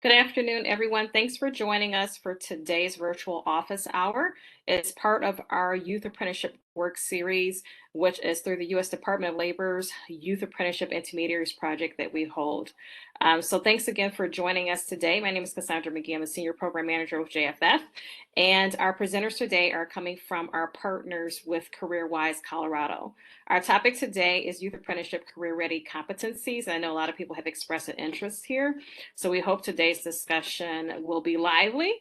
Good afternoon, everyone. Thanks for joining us for today's virtual office hour. It's part of our Youth Apprenticeship Work Series, which is through the U.S. Department of Labor's Youth Apprenticeship Intermediaries Project that we hold. So thanks again for joining us today. My name is Cassandra McGee. I'm a Senior Program Manager with JFF. And our presenters today are coming from our partners with CareerWise Colorado. Our topic today is Youth Apprenticeship Career-Ready Competencies. I know a lot of people have expressed an interest here. So we hope today's discussion will be lively.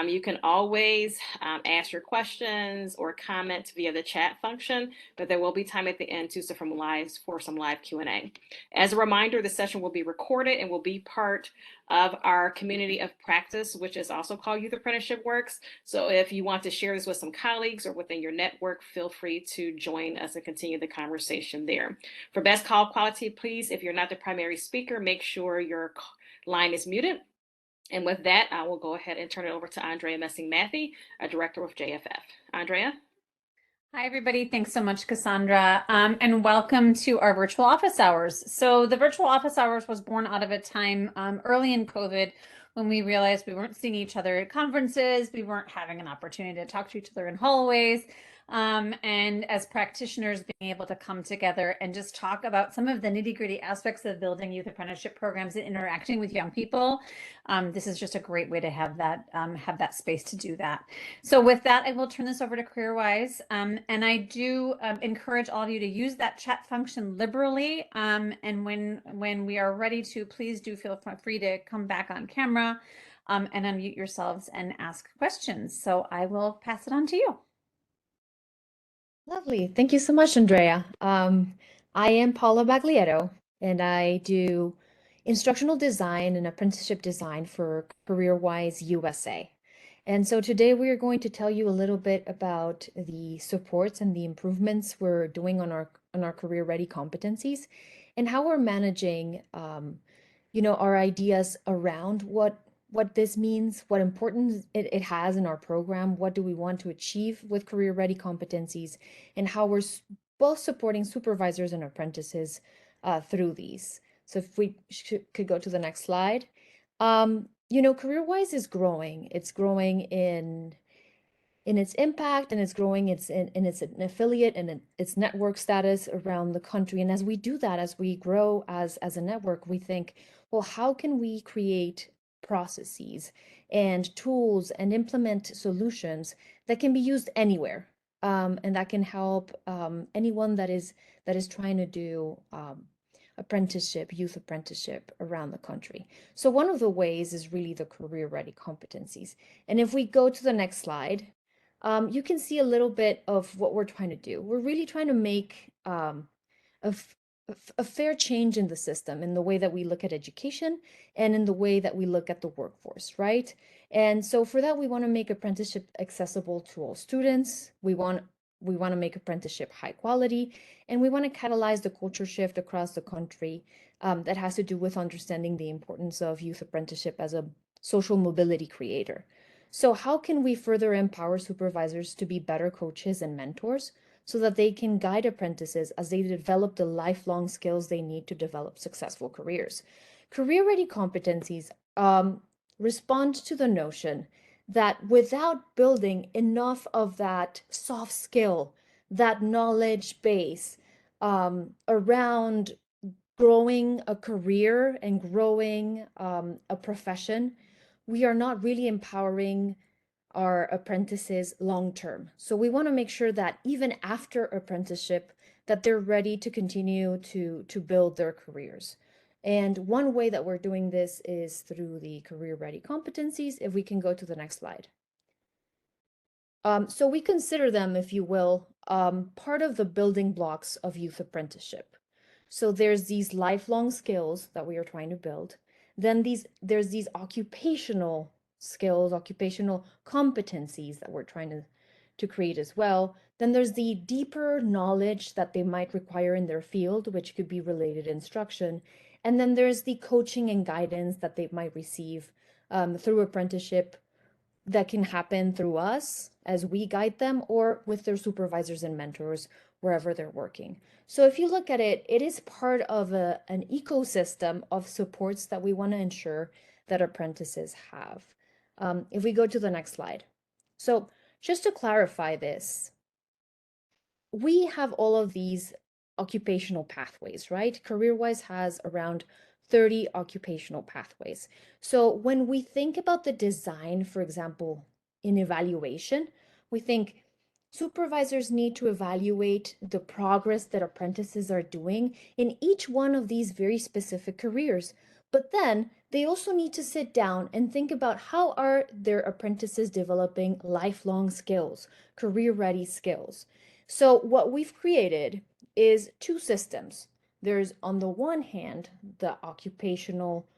You can always ask your questions or comment via the chat function, but there will be time at the end too, so for some live Q&A. As a reminder, the session will be recorded and will be part of our community of practice, which is also called Youth Apprenticeship Works. So if you want to share this with some colleagues or within your network, feel free to join us and continue the conversation there. For best call quality, please, if you're not the primary speaker, make sure your line is muted. And with that, I will go ahead and turn it over to Andrea Messing-Mathy, a director with JFF. Andrea? Hi, everybody. Thanks so much, Cassandra, and welcome to our virtual office hours. So the virtual office hours was born out of a time early in COVID when we realized we weren't seeing each other at conferences, we weren't having an opportunity to talk to each other in hallways, and as practitioners being able to come together and just talk about some of the nitty-gritty aspects of building youth apprenticeship programs and interacting with young people. This is just a great way to have that space to do that. So with that, I will turn this over to CareerWise, and I do encourage all of you to use that chat function liberally, and when we are ready to, please do feel free to come back on camera and unmute yourselves and ask questions. So I will pass it on to you. Lovely. Thank you so much, Andrea. I am Paula Baglietto, and I do instructional design and apprenticeship design for CareerWise USA. And so today we are going to tell you a little bit about the supports and the improvements we're doing on our career-ready competencies and how we're managing, our ideas around what this means, what importance it has in our program, what do we want to achieve with career-ready competencies, and how we're both supporting supervisors and apprentices through these. So if we could go to the next slide. CareerWise is growing. It's growing in its impact, and it's growing in its affiliate and its network status around the country. And as we do that, as we grow as a network, we think, well, how can we create processes and tools and implement solutions that can be used anywhere, and that can help anyone that is trying to do youth apprenticeship around the country. So one of the ways is really the career-ready competencies. And if we go to the next slide, you can see a little bit of what we're trying to do. We're really trying to make a fair change in the system, in the way that we look at education and in the way that we look at the workforce, right? And so for that, we want to make apprenticeship accessible to all students. We want to make apprenticeship high quality, and we want to catalyze the culture shift across the country that has to do with understanding the importance of youth apprenticeship as a social mobility creator. So how can we further empower supervisors to be better coaches and mentors so that they can guide apprentices as they develop the lifelong skills they need to develop successful careers? Career-ready competencies respond to the notion that without building enough of that soft skill, that knowledge base around growing a career and growing a profession, we are not really empowering our apprentices long term. So we want to make sure that even after apprenticeship, that they're ready to continue to build their careers. And one way that we're doing this is through the career-ready competencies. If we can go to the next slide. So we consider them, if you will, part of the building blocks of youth apprenticeship. So there's these lifelong skills that we are trying to build. Then there's these occupational skills, occupational competencies that we're trying to create as well. Then there's the deeper knowledge that they might require in their field, which could be related instruction. And then there's the coaching and guidance that they might receive through apprenticeship that can happen through us as we guide them, or with their supervisors and mentors wherever they're working. So if you look at it, it is part of an ecosystem of supports that we want to ensure that apprentices have. If we go to the next slide. So just to clarify this, we have all of these occupational pathways, right? CareerWise has around 30 occupational pathways. So when we think about the design, for example, in evaluation, we think supervisors need to evaluate the progress that apprentices are doing in each one of these very specific careers. But then they also need to sit down and think about how are their apprentices developing lifelong skills, career-ready skills. So what we've created is two systems. There's on the one hand, the occupational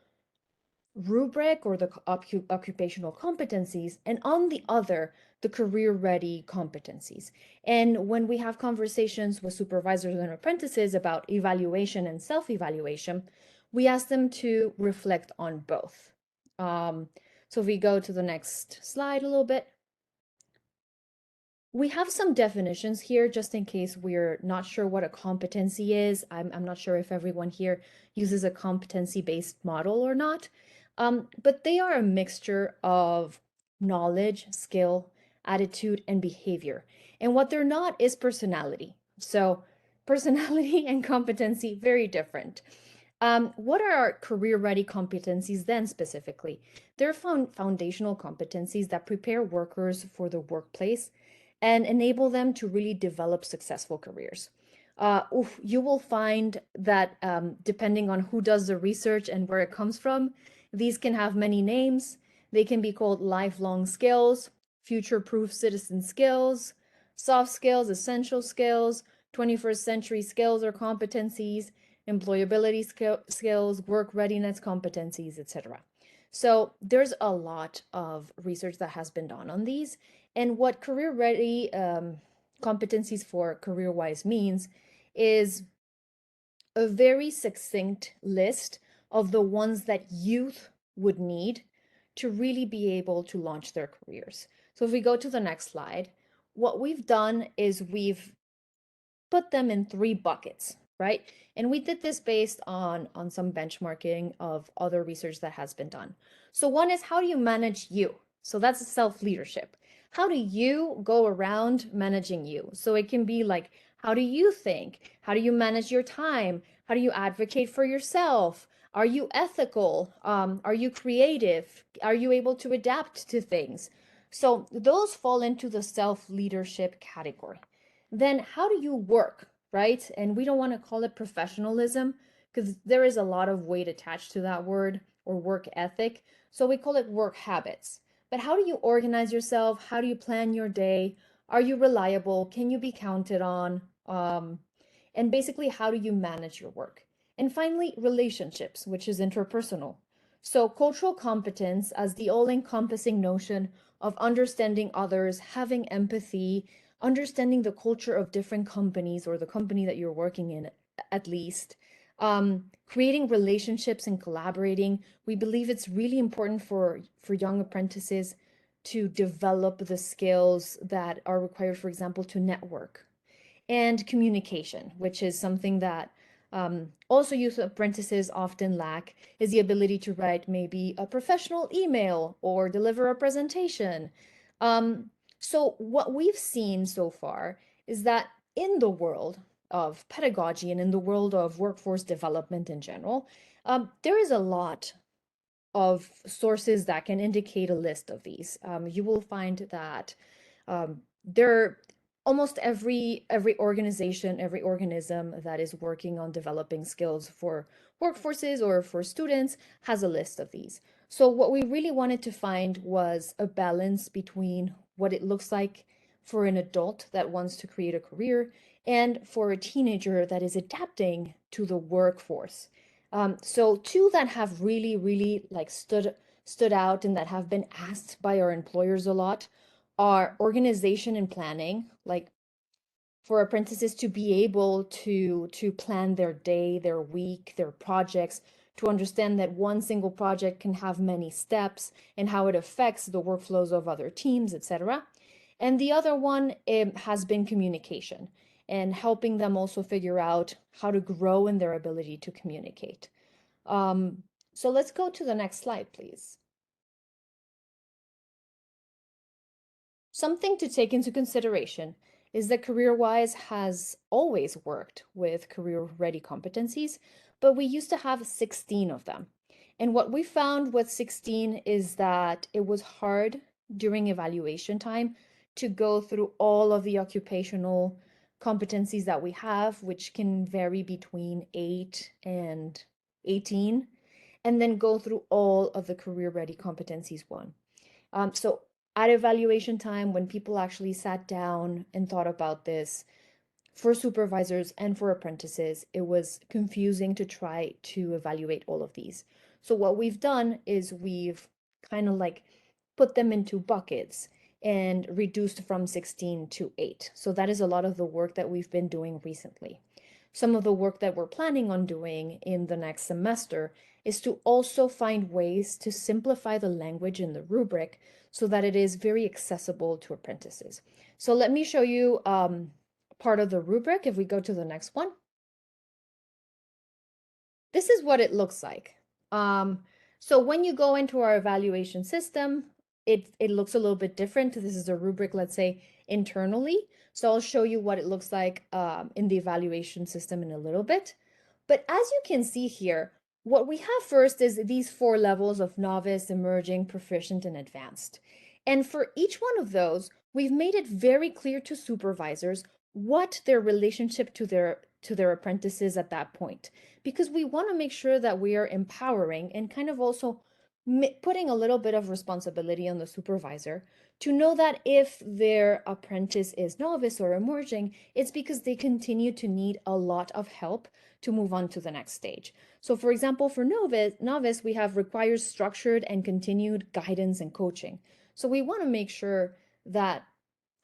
rubric or the occupational competencies, and on the other, the career-ready competencies. And when we have conversations with supervisors and apprentices about evaluation and self-evaluation, we ask them to reflect on both. So if we go to the next slide a little bit, we have some definitions here just in case we're not sure what a competency is. I'm not sure if everyone here uses a competency-based model or not, but they are a mixture of knowledge, skill, attitude, and behavior. And what they're not is personality. So personality and competency, very different. What are our career-ready competencies then specifically? They're foundational competencies that prepare workers for the workplace and enable them to really develop successful careers. You will find that depending on who does the research and where it comes from, these can have many names. They can be called lifelong skills, future-proof citizen skills, soft skills, essential skills, 21st century skills or competencies, employability skills, work readiness competencies, etc. So there's a lot of research that has been done on these. And what career-ready competencies for CareerWise means is a very succinct list of the ones that youth would need to really be able to launch their careers. So if we go to the next slide, what we've done is we've put them in 3 buckets, right? And we did this based on some benchmarking of other research that has been done. So one is, how do you manage you? So that's self-leadership. How do you go around managing you? So it can be like, how do you think? How do you manage your time? How do you advocate for yourself? Are you ethical? Are you creative? Are you able to adapt to things? So those fall into the self-leadership category. Then how do you work, right? And we don't want to call it professionalism because there is a lot of weight attached to that word, or work ethic. So we call it work habits. But how do you organize yourself? How do you plan your day? Are you reliable? Can you be counted on? And basically, how do you manage your work? And finally, relationships, which is interpersonal. So cultural competence as the all-encompassing notion of understanding others, having empathy, understanding the culture of different companies or the company that you're working in, at least, creating relationships and collaborating. We believe it's really important for young apprentices to develop the skills that are required, for example, to network, and communication, which is something that also youth apprentices often lack, is the ability to write maybe a professional email or deliver a presentation. So what we've seen so far is that in the world of pedagogy and in the world of workforce development in general, there is a lot of sources that can indicate a list of these. You will find that there almost every organization, every organism that is working on developing skills for workforces or for students has a list of these. So what we really wanted to find was a balance between what it looks like for an adult that wants to create a career and for a teenager that is adapting to the workforce. So 2 that have really like stood out and that have been asked by our employers a lot are organization and planning, like for apprentices to be able to plan their day, their week, their projects, to understand that one single project can have many steps and how it affects the workflows of other teams, etc. And the other one has been communication and helping them also figure out how to grow in their ability to communicate. So let's go to the next slide, please. Something to take into consideration is that CareerWise has always worked with career-ready competencies, but we used to have 16 of them. And what we found with 16 is that it was hard during evaluation time to go through all of the occupational competencies that we have, which can vary between 8 and 18, and then go through all of the career-ready competencies one. So at evaluation time, when people actually sat down and thought about this, for supervisors and for apprentices, it was confusing to try to evaluate all of these. So what we've done is we've kind of like put them into buckets and reduced from 16 to 8. So that is a lot of the work that we've been doing recently. Some of the work that we're planning on doing in the next semester is to also find ways to simplify the language in the rubric so that it is very accessible to apprentices. So let me show you part of the rubric. If we go to the next one, this is what it looks like. So when you go into our evaluation system, it looks a little bit different. This is a rubric, let's say, internally. So I'll show you what it looks like in the evaluation system in a little bit. But as you can see here, what we have first is these 4 levels of novice, emerging, proficient, and advanced. And for each one of those, we've made it very clear to supervisors what their relationship to their apprentices at that point, because we want to make sure that we are empowering and kind of also putting a little bit of responsibility on the supervisor to know that if their apprentice is novice or emerging, it's because they continue to need a lot of help to move on to the next stage. So for example, for novice, we have requires structured and continued guidance and coaching. So we want to make sure that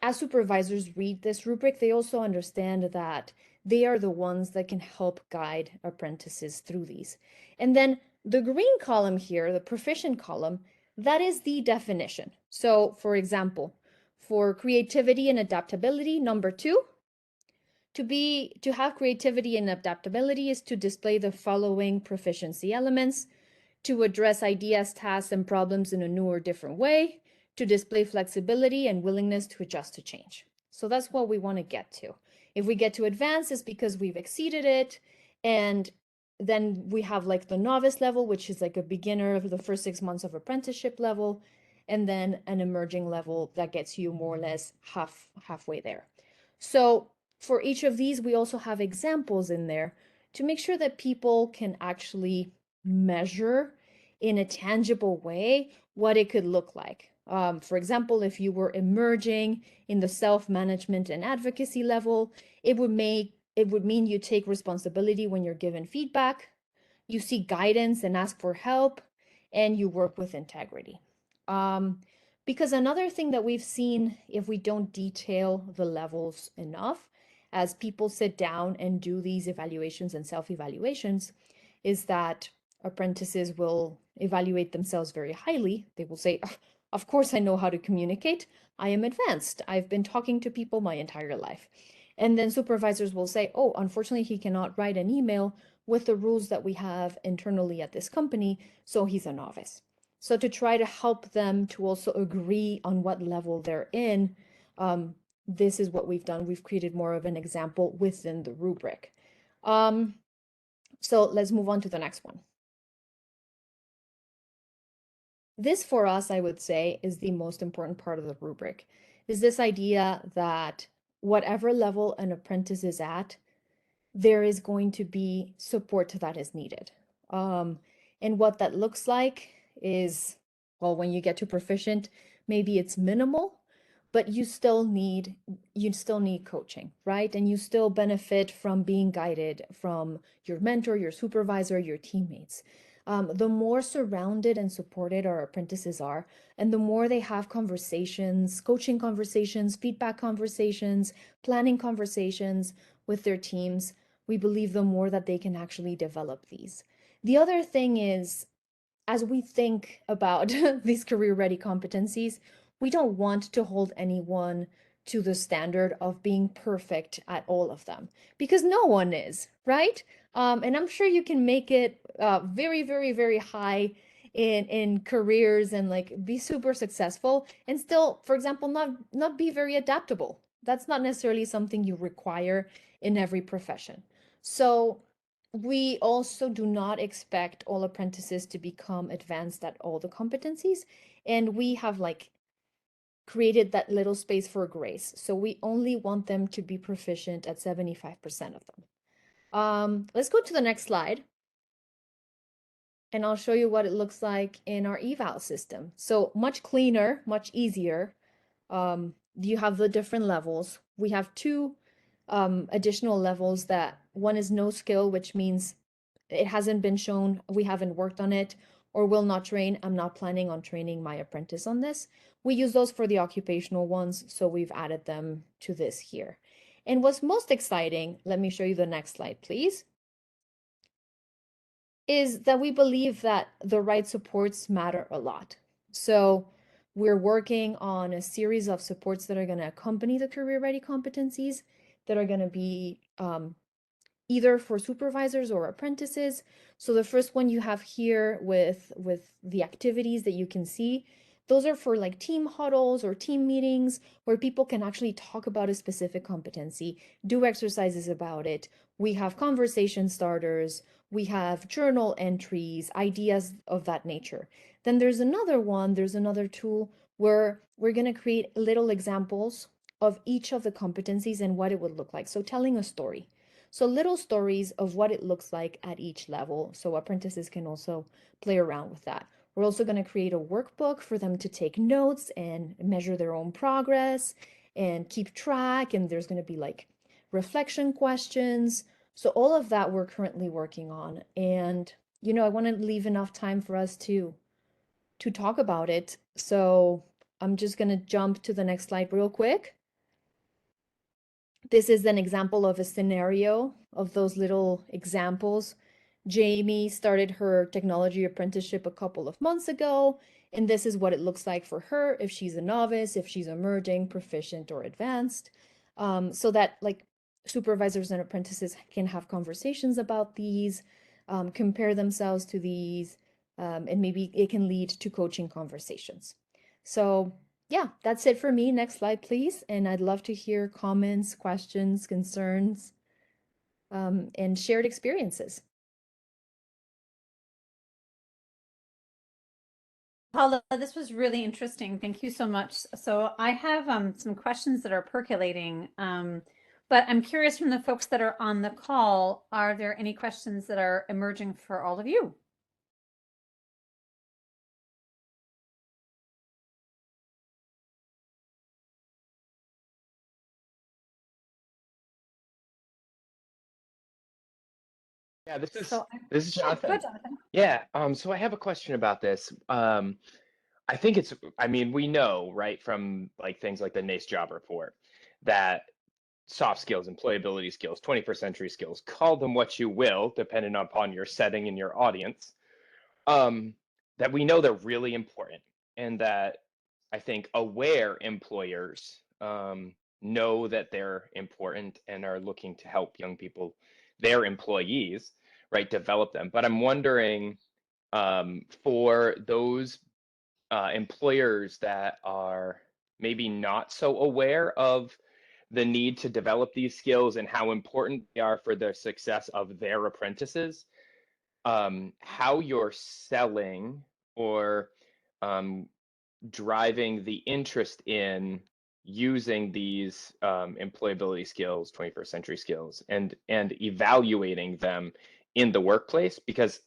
as supervisors read this rubric, they also understand that they are the ones that can help guide apprentices through these. And then the green column here, the proficient column, that is the definition. So for example, for creativity and adaptability, number 2, to have creativity and adaptability is to display the following proficiency elements: to address ideas, tasks, and problems in a new or different way, to display flexibility and willingness to adjust to change. So that's what we want to get to. If we get to advanced, it's because we've exceeded it. And then we have like the novice level, which is like a beginner of the first 6 months of apprenticeship level, and then an emerging level that gets you more or less halfway there. So for each of these, we also have examples in there to make sure that people can actually measure in a tangible way what it could look like. For example, if you were emerging in the self-management and advocacy level, it would mean you take responsibility when you're given feedback, you seek guidance and ask for help, and you work with integrity. Because another thing that we've seen, if we don't detail the levels enough, as people sit down and do these evaluations and self-evaluations, is that apprentices will evaluate themselves very highly. They will say, of course, I know how to communicate. I am advanced. I've been talking to people my entire life. And then supervisors will say, oh, unfortunately, he cannot write an email with the rules that we have internally at this company, so he's a novice. So to try to help them to also agree on what level they're in, this is what we've done. We've created more of an example within the rubric. So let's move on to the next one. This for us, I would say, is the most important part of the rubric, is this idea that whatever level an apprentice is at, there is going to be support that is needed. And what that looks like is, well, when you get to proficient, maybe it's minimal, but you still need coaching, right? And you still benefit from being guided from your mentor, your supervisor, your teammates. The more surrounded and supported our apprentices are, and the more they have conversations, coaching conversations, feedback conversations, planning conversations with their teams, we believe the more that they can actually develop these. The other thing is, as we think about these career-ready competencies, we don't want to hold anyone to the standard of being perfect at all of them, because no one is, right? And I'm sure you can make it very, very, very high in careers and like be super successful and still, for example, not be very adaptable. That's not necessarily something you require in every profession. So we also do not expect all apprentices to become advanced at all the competencies. And we have like created that little space for grace. So we only want them to be proficient at 75% of them. Let's go to the next slide. And I'll show you what it looks like in our eval system. So much cleaner, much easier. You have the different levels. We have two additional levels that one is no skill, which means it hasn't been shown, we haven't worked on it, or will not train. I'm not planning on training my apprentice on this. We use those for the occupational ones, so we've added them to this here. And what's most exciting, let me show you the next slide, please, is that we believe that the right supports matter a lot. So we're working on a series of supports that are going to accompany the career-ready competencies that are going to be either for supervisors or apprentices. So the first one you have here with the activities that you can see, those are for like team huddles or team meetings where people can actually talk about a specific competency, do exercises about it. We have conversation starters, we have journal entries, ideas of that nature. Then there's another one, there's another tool where we're going to create little examples of each of the competencies and what it would look like. So telling a story. So little stories of what it looks like at each level. So apprentices can also play around with that. We're also going to create a workbook for them to take notes and measure their own progress and keep track. And there's going to be like reflection questions. So all of that we're currently working on. And, I want to leave enough time for us to talk about it. So I'm just going to jump to the next slide real quick. This is an example of a scenario of those little examples. Jamie started her technology apprenticeship a couple of months ago, and this is what it looks like for her if she's a novice, if she's emerging, proficient, or advanced. So that like supervisors and apprentices can have conversations about these, compare themselves to these, and maybe it can lead to coaching conversations. So yeah, that's it for me. Next slide, please. And I'd love to hear comments, questions, concerns, and shared experiences. Paula, this was really interesting. Thank you so much. So I have some questions that are percolating, but I'm curious from the folks that are on the call, are there any questions that are emerging for all of you? Yeah, this is So this is sure, Jonathan. good, Jonathan. Yeah, so I have a question about this. I think I mean, we know, right, from like things like the NACE job report that soft skills, employability skills, 21st century skills, call them what you will, depending upon your setting and your audience, that we know they're really important and that I think aware employers know that they're important and are looking to help young people, their employees, right, develop them. But I'm wondering for those employers that are maybe not so aware of the need to develop these skills and how important they are for the success of their apprentices, how you're selling or driving the interest in using these employability skills, 21st century skills, and evaluating them in the workplace, because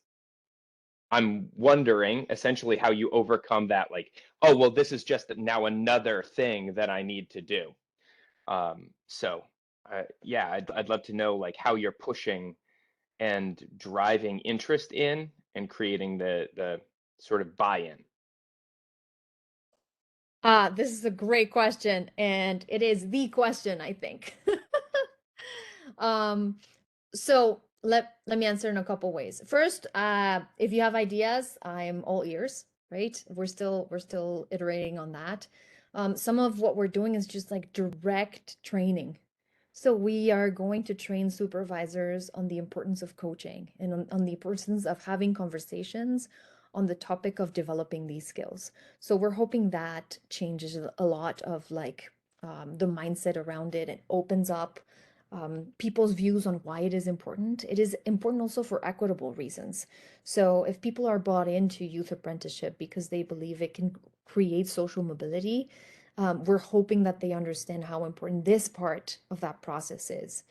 I'm wondering essentially how you overcome that, like, oh, well, this is just now another thing that I need to do. So yeah, I'd love to know like how you're pushing and driving interest in and creating the sort of buy-in. This is a great question, and it is the question, I think. So let me answer in a couple ways. First, if you have ideas, I'm all ears, right? We're still iterating on that. Some of what we're doing is just like direct training. So we are going to train supervisors on the importance of coaching and on the importance of having conversations on the topic of developing these skills. So we're hoping that changes a lot of like the mindset around it and opens up people's views on why it is important. It is important also for equitable reasons. So if people are bought into youth apprenticeship because they believe it can create social mobility, we're hoping that they understand how important this part of that process is.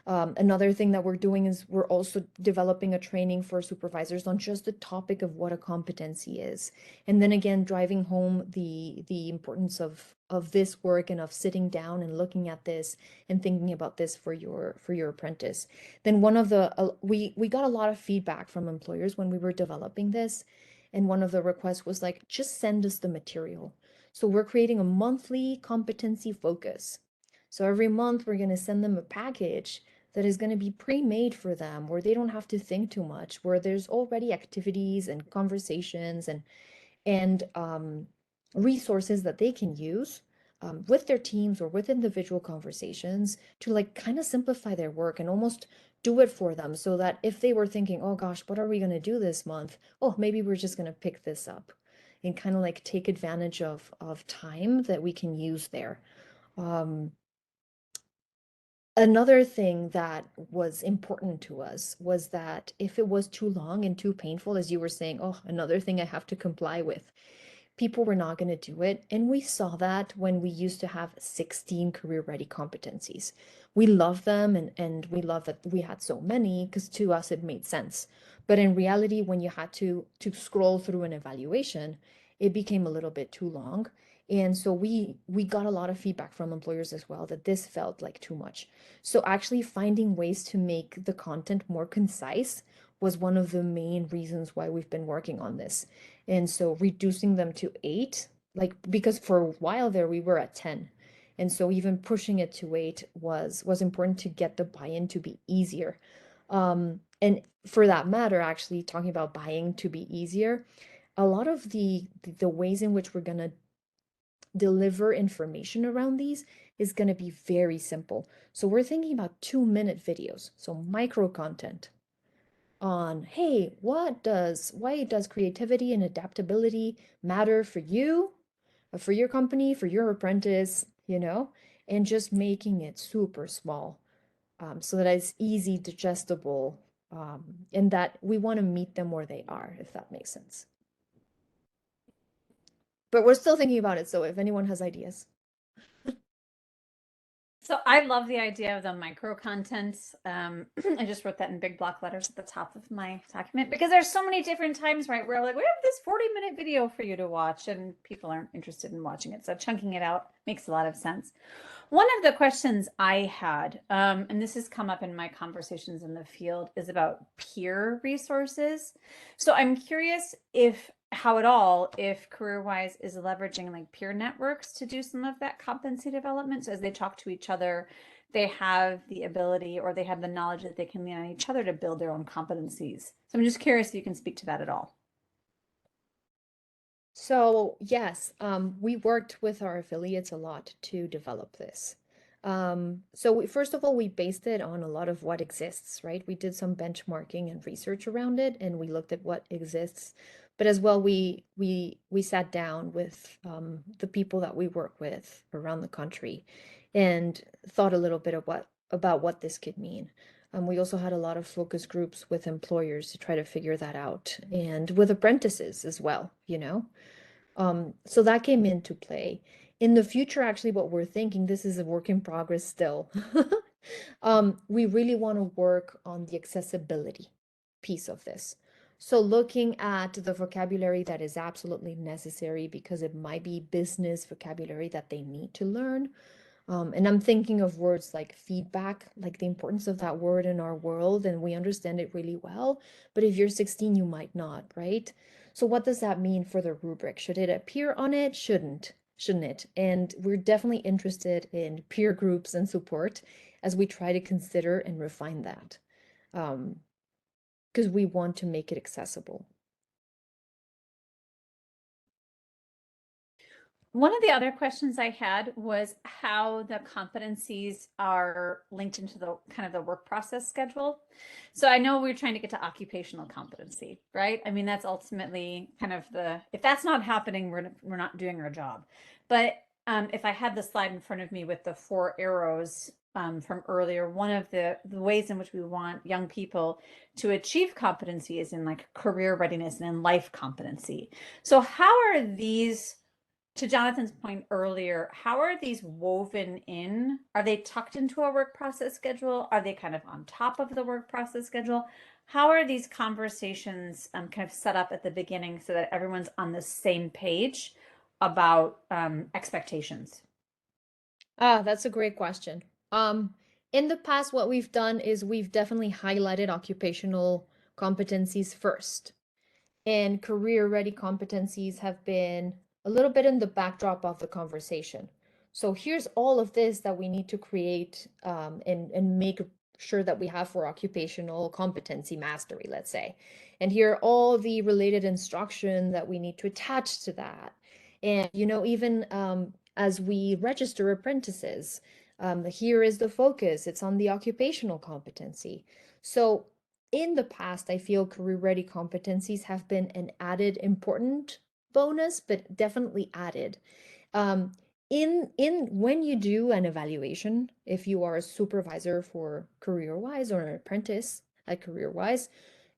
Another thing that we're doing is we're also developing a training for supervisors on just the topic of what a competency is. And then again, driving home the importance of this work and of sitting down and looking at this and thinking about this for your apprentice. Then one of the we got a lot of feedback from employers when we were developing this. And one of the requests was like, just send us the material. So we're creating a monthly competency focus. So every month we're going to send them a package that is going to be pre-made for them, where they don't have to think too much, where there's already activities and conversations and resources that they can use with their teams or with individual conversations to like kind of simplify their work and almost do it for them, so that if they were thinking, oh gosh, what are we going to do this month? Oh, maybe we're just going to pick this up and kind of like take advantage of time that we can use there. Um, Another thing that was important to us was that if it was too long and too painful, as you were saying, oh, another thing I have to comply with, people were not going to do it. And we saw that when we used to have 16 career-ready competencies. We love them and we love that we had so many because to us it made sense. But in reality, when you had to scroll through an evaluation, it became a little bit too long. And so we got a lot of feedback from employers as well that this felt like too much. So actually finding ways to make the content more concise was one of the main reasons why we've been working on this. And so reducing them to 8, like because for a while there we were at 10. And so even pushing it to 8 was important to get the buy-in to be easier. And for that matter, actually talking about buying to be easier, a lot of the ways in which we're going to deliver information around these is going to be very simple. So we're thinking about 2-minute videos, so micro content on, hey, why does creativity and adaptability matter for you, for your company, for your apprentice, and just making it super small, so that it's easy, digestible, and that we want to meet them where they are, if that makes sense. But we're still thinking about it, so if anyone has ideas. So I love the idea of the micro content. I just wrote that in big block letters at the top of my document because there's so many different times, right, where like we have this 40-minute video for you to watch and people aren't interested in watching it. So chunking it out makes a lot of sense. One of the questions I had, and this has come up in my conversations in the field, is about peer resources. So I'm curious how at all, if CareerWise is leveraging like peer networks to do some of that competency development. So as they talk to each other, they have the ability or they have the knowledge that they can lean on each other to build their own competencies. So I'm just curious if you can speak to that at all. So yes, we worked with our affiliates a lot to develop this. So first of all, we based it on a lot of what exists, right? We did some benchmarking and research around it, and we looked at what exists. But as well, we sat down with the people that we work with around the country and thought a little bit about what this could mean. We also had a lot of focus groups with employers to try to figure that out, and with apprentices as well. So that came into play. In the future, actually, what we're thinking, this is a work in progress still. We really want to work on the accessibility piece of this. So looking at the vocabulary that is absolutely necessary because it might be business vocabulary that they need to learn. And I'm thinking of words like feedback, like the importance of that word in our world, and we understand it really well. But if you're 16, you might not, right? So what does that mean for the rubric? Should it appear on it? Shouldn't it? And we're definitely interested in peer groups and support as we try to consider and refine that, because we want to make it accessible. One of the other questions I had was how the competencies are linked into the kind of the work process schedule. So I know we're trying to get to occupational competency, right? I mean, that's ultimately kind of if that's not happening, we're not doing our job. But if I had the slide in front of me with the 4 arrows from earlier, one of the ways in which we want young people to achieve competency is in like career readiness and in life competency. So how are these, to Jonathan's point earlier, how are these woven in? Are they tucked into a work process schedule? Are they kind of on top of the work process schedule? How are these conversations kind of set up at the beginning so that everyone's on the same page about expectations? That's a great question. In the past, what we've done is we've definitely highlighted occupational competencies first, and career-ready competencies have been a little bit in the backdrop of the conversation. So here's all of this that we need to create and make sure that we have for occupational competency mastery, let's say. And here are all the related instruction that we need to attach to that. And, even as we register apprentices, here is the focus. It's on the occupational competency. So in the past, I feel career-ready competencies have been an added important bonus, but definitely added. In when you do an evaluation, if you are a supervisor for CareerWise or an apprentice at CareerWise,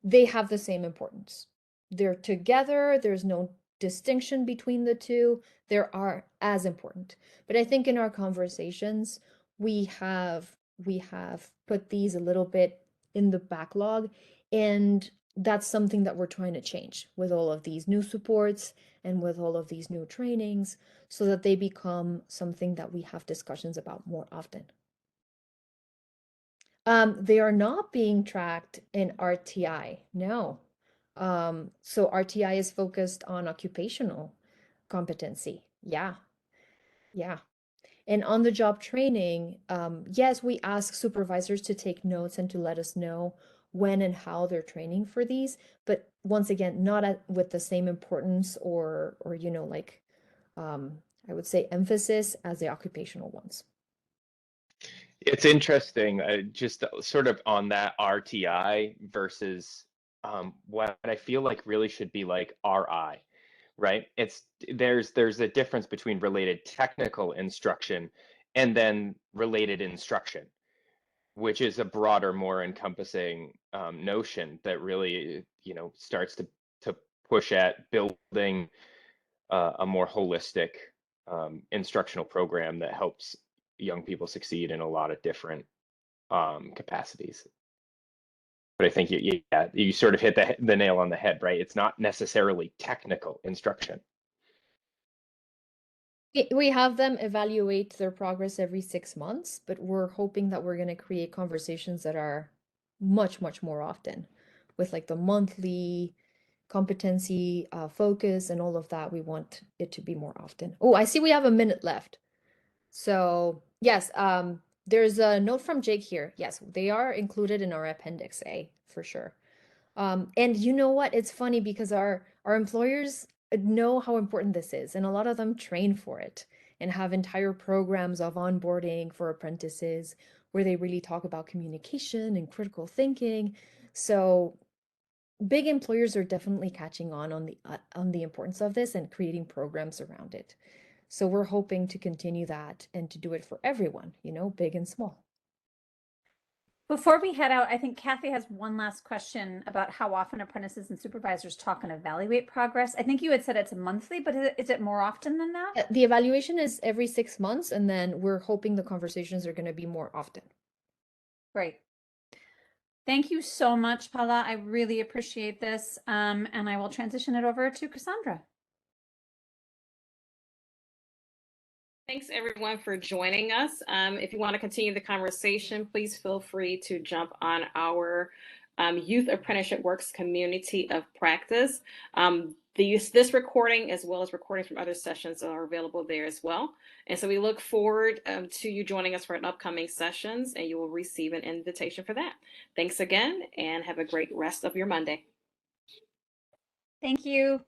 they have the same importance. They're together, there's no distinction between the two. They are as important. But I think in our conversations, we have put these a little bit in the backlog, and that's something that we're trying to change with all of these new supports and with all of these new trainings, so that they become something that we have discussions about more often. They are not being tracked in RTI, no. So RTI is focused on occupational competency. Yeah. And on the job training, yes, we ask supervisors to take notes and to let us know when and how they're training for these, but once again, not with the same importance or like I would say emphasis as the occupational ones. It's interesting, just sort of on that RTI versus what I feel like really should be like RI, right? There's a difference between related technical instruction and then related instruction, which is a broader, more encompassing notion that really, starts to push at building a more holistic instructional program that helps young people succeed in a lot of different capacities. But I think you sort of hit the nail on the head, right? It's not necessarily technical instruction. We have them evaluate their progress every 6 months, but we're hoping that we're going to create conversations that are much, much more often with like the monthly competency focus and all of that. We want it to be more often. Oh, I see we have a minute left. So yes, there's a note from Jake here. Yes, they are included in our Appendix A for sure. And you know what? It's funny because our employers know how important this is, and a lot of them train for it and have entire programs of onboarding for apprentices where they really talk about communication and critical thinking. So big employers are definitely catching on the importance of this and creating programs around it. So we're hoping to continue that and to do it for everyone, big and small. Before we head out, I think Kathy has one last question about how often apprentices and supervisors talk and evaluate progress. I think you had said it's monthly, but is it more often than that? The evaluation is every 6 months, and then we're hoping the conversations are going to be more often. Great. Thank you so much, Paula. I really appreciate this. And I will transition it over to Cassandra. Thanks everyone for joining us. If you want to continue the conversation, please feel free to jump on our Youth Apprenticeship Works community of practice. This recording, as well as recordings from other sessions, are available there as well. And so we look forward to you joining us for upcoming sessions, and you will receive an invitation for that. Thanks again, and have a great rest of your Monday. Thank you.